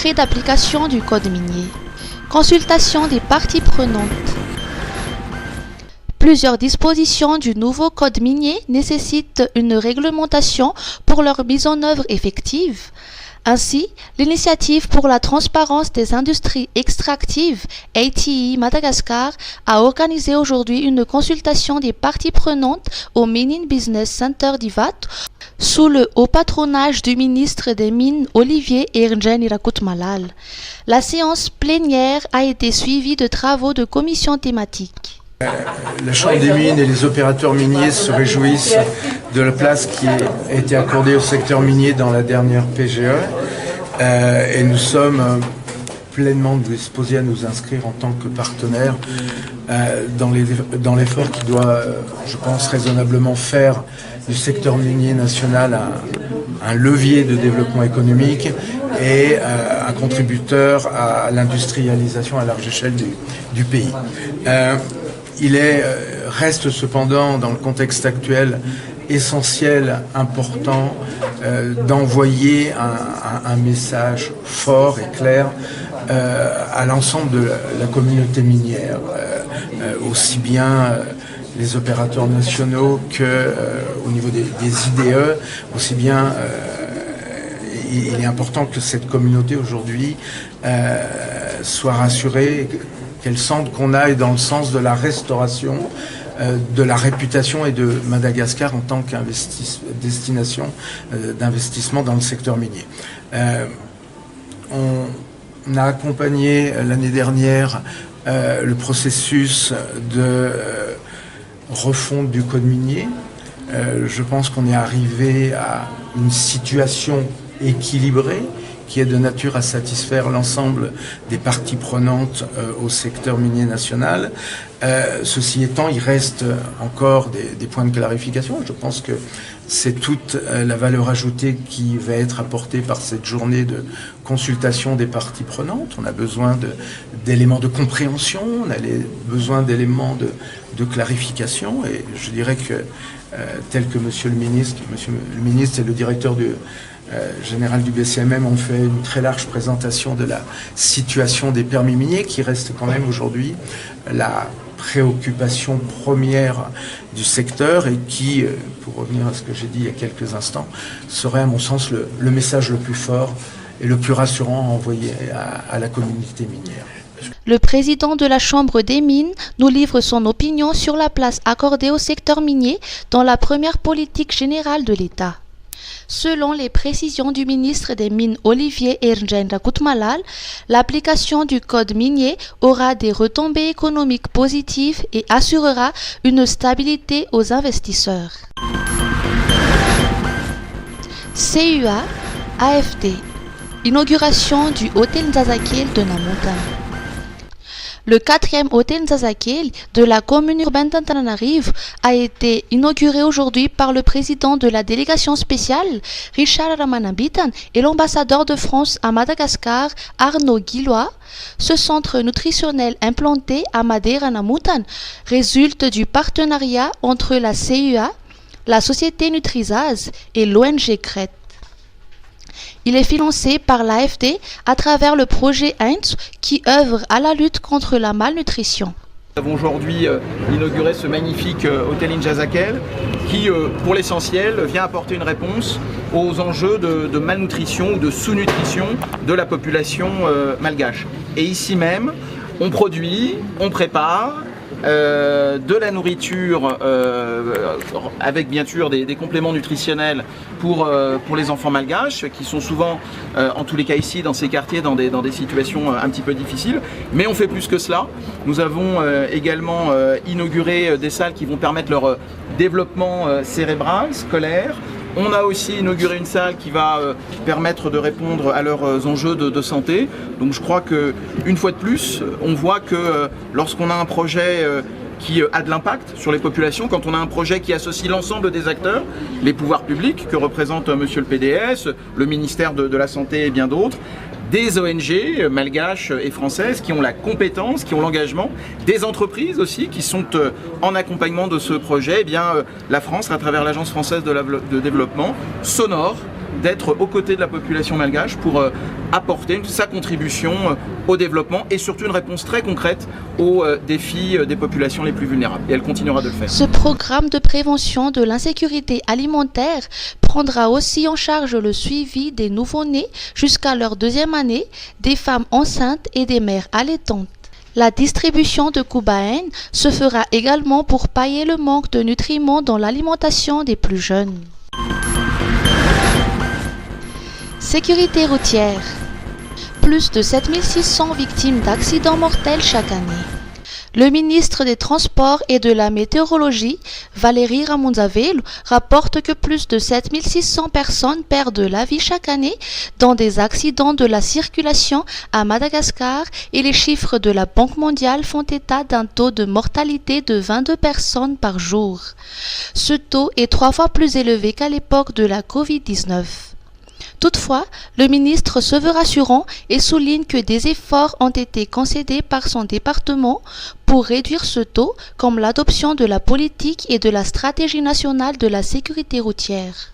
décret d'application du code minier. Consultation des parties prenantes. Plusieurs dispositions du nouveau code minier nécessitent une réglementation pour leur mise en œuvre effective. Ainsi, l'initiative pour la transparence des industries extractives, ATI Madagascar, a organisé aujourd'hui une consultation des parties prenantes au Minin Business Center d'Ivat, sous le haut patronage du ministre des Mines Olivier Ergen Irakut-Malal. La séance plénière a été suivie de travaux de commissions thématiques. La Chambre des mines et les opérateurs miniers se réjouissent de la place qui a été accordée au secteur minier dans la dernière PGE et nous sommes pleinement disposés à nous inscrire en tant que partenaires dans l'effort qui doit, je pense, raisonnablement faire du secteur minier national un levier de développement économique et un contributeur à l'industrialisation à large échelle du pays. Il reste cependant, dans le contexte actuel, essentiel, important, d'envoyer un message fort et clair à l'ensemble de la communauté minière, aussi bien les opérateurs nationaux qu'au niveau des IDE, aussi bien il est important que cette communauté aujourd'hui soit rassurée, qu'elle sente qu'on aille dans le sens de la restauration de la réputation et de Madagascar en tant destination d'investissement dans le secteur minier. On a accompagné l'année dernière le processus de refonte du code minier. Je pense qu'on est arrivé à une situation équilibrée qui est de nature à satisfaire l'ensemble des parties prenantes au secteur minier national. Ceci étant, il reste encore des points de clarification. Je pense que c'est toute la valeur ajoutée qui va être apportée par cette journée de consultation des parties prenantes. On a besoin d'éléments de compréhension, on a besoin d'éléments de clarification, et je dirais que tel que Monsieur le ministre et le directeur général du BCMM ont fait une très large présentation de la situation des permis miniers, qui reste quand même aujourd'hui la préoccupation première du secteur et qui, pour revenir à ce que j'ai dit il y a quelques instants, serait à mon sens le message le plus fort et le plus rassurant à envoyer à la communauté minière. Le président de la Chambre des mines nous livre son opinion sur la place accordée au secteur minier dans la première politique générale de l'État. Selon les précisions du ministre des Mines Olivier Ergen Irakut-Malal, l'application du code minier aura des retombées économiques positives et assurera une stabilité aux investisseurs. CUA, AFD. Inauguration du hôtel Nzazakil de Namontagne. Le 4e hôtel Nzazakil de la commune urbaine d'Antananarivo a été inauguré aujourd'hui par le président de la délégation spéciale, Richard Ramanabitan, et l'ambassadeur de France à Madagascar, Arnaud Guillois. Ce centre nutritionnel implanté à Madeira Namontagne résulte du partenariat entre la CUA, la société Nutrisaz et l'ONG Crète. Il est financé par l'AFD à travers le projet Heinz qui œuvre à la lutte contre la malnutrition. Nous avons aujourd'hui inauguré ce magnifique hôtel Nzazakil qui, pour l'essentiel, vient apporter une réponse aux enjeux de malnutrition ou de sous-nutrition de la population malgache. Et ici même, on produit, on prépare de la nourriture avec bien sûr des compléments nutritionnels pour les enfants malgaches qui sont souvent, en tous les cas ici dans ces quartiers, dans des situations un petit peu difficiles. Mais on fait plus que cela. Nous avons également inauguré des salles qui vont permettre leur développement cérébral, scolaire. On a aussi inauguré une salle qui va permettre de répondre à leurs enjeux de santé. Donc je crois qu'une fois de plus, on voit que lorsqu'on a un projet qui a de l'impact sur les populations, quand on a un projet qui associe l'ensemble des acteurs, les pouvoirs publics que représente monsieur le PDS, le ministère de la Santé et bien d'autres, des ONG malgaches et françaises qui ont la compétence, qui ont l'engagement, des entreprises aussi qui sont en accompagnement de ce projet, eh bien, la France, à travers l'Agence française de développement, s'honore d'être aux côtés de la population malgache pour apporter sa contribution au développement et surtout une réponse très concrète aux défis des populations les plus vulnérables. Et elle continuera de le faire. Ce programme de prévention de l'insécurité alimentaire prendra aussi en charge le suivi des nouveau-nés jusqu'à leur 2e année, des femmes enceintes et des mères allaitantes. La distribution de Kubaen se fera également pour pallier le manque de nutriments dans l'alimentation des plus jeunes. Sécurité routière. Plus de 7600 victimes d'accidents mortels chaque année. Le ministre des Transports et de la Météorologie, Valérie Ramondzavelu, rapporte que plus de 7600 personnes perdent la vie chaque année dans des accidents de la circulation à Madagascar et les chiffres de la Banque mondiale font état d'un taux de mortalité de 22 personnes par jour. Ce taux est 3 fois plus élevé qu'à l'époque de la Covid-19. Toutefois, le ministre se veut rassurant et souligne que des efforts ont été concédés par son département pour réduire ce taux, comme l'adoption de la politique et de la stratégie nationale de la sécurité routière.